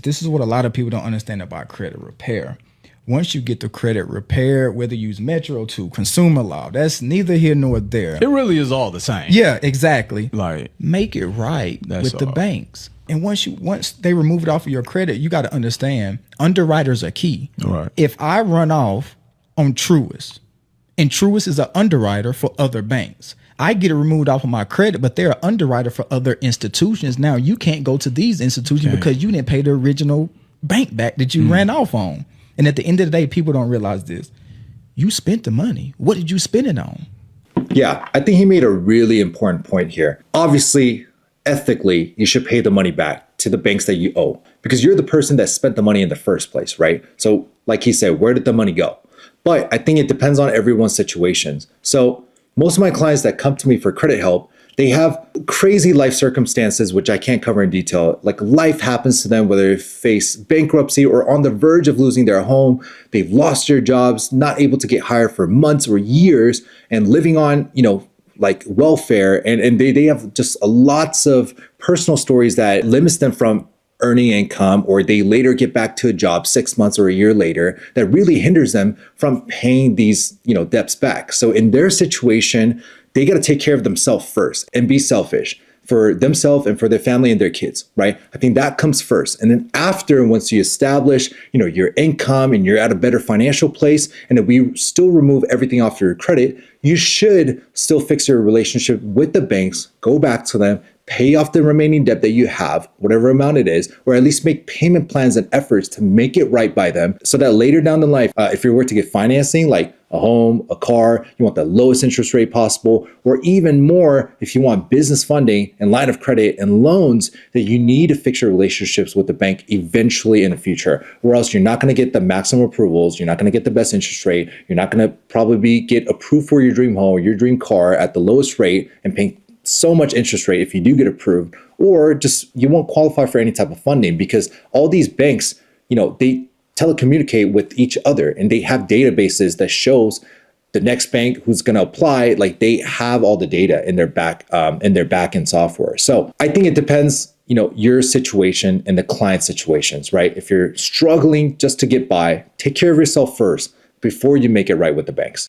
this is what a lot of people don't understand about credit repair. Once you get the credit repaired, whether you use Metro to consumer law, that's neither here nor there. It really is all the same. Yeah, exactly. Like, make it right with the all. banks. And once they remove it off of your credit, you got to understand underwriters are key. Right. If I run off on Truist, and Truist is an underwriter for other banks, I get it removed off of my credit, but they're an underwriter for other institutions. Now you can't go to these institutions because you didn't pay the original bank back that you ran off on. And at the end of the day, people don't realize this. You spent the money. What did you spend it on? Yeah, I think he made a really important point here. Obviously, ethically, you should pay the money back to the banks that you owe because you're the person that spent the money in the first place, right? So like he said, where did the money go? But I think it depends on everyone's situations. So most of my clients that come to me for credit help, they have crazy life circumstances, which I can't cover in detail. Like life happens to them, whether they face bankruptcy or on the verge of losing their home. They've lost their jobs, not able to get hired for months or years and living on, like welfare. And they have just lots of personal stories that limits them from earning income, or they later get back to a job 6 months or a year later that really hinders them from paying these, debts back. So in their situation, they got to take care of themselves first and be selfish for themselves and for their family and their kids, right? I think that comes first. And then after, once you establish, your income and you're at a better financial place, and if we still remove everything off your credit, you should still fix your relationship with the banks, go back to them, pay off the remaining debt that you have, whatever amount it is, or at least make payment plans and efforts to make it right by them so that later down the line, if you were to get financing, like a home, a car, you want the lowest interest rate possible, or even more, if you want business funding and line of credit and loans, that you need to fix your relationships with the bank eventually in the future, or else you're not going to get the maximum approvals. You're not going to get the best interest rate. You're not going to probably get approved for your dream home or your dream car at the lowest rate and paying so much interest rate if you do get approved, or just you won't qualify for any type of funding because all these banks, they telecommunicate with each other and they have databases that shows the next bank who's going to apply, like they have all the data in their back end software. So I think it depends, your situation and the client situations, right? If you're struggling just to get by, take care of yourself first before you make it right with the banks.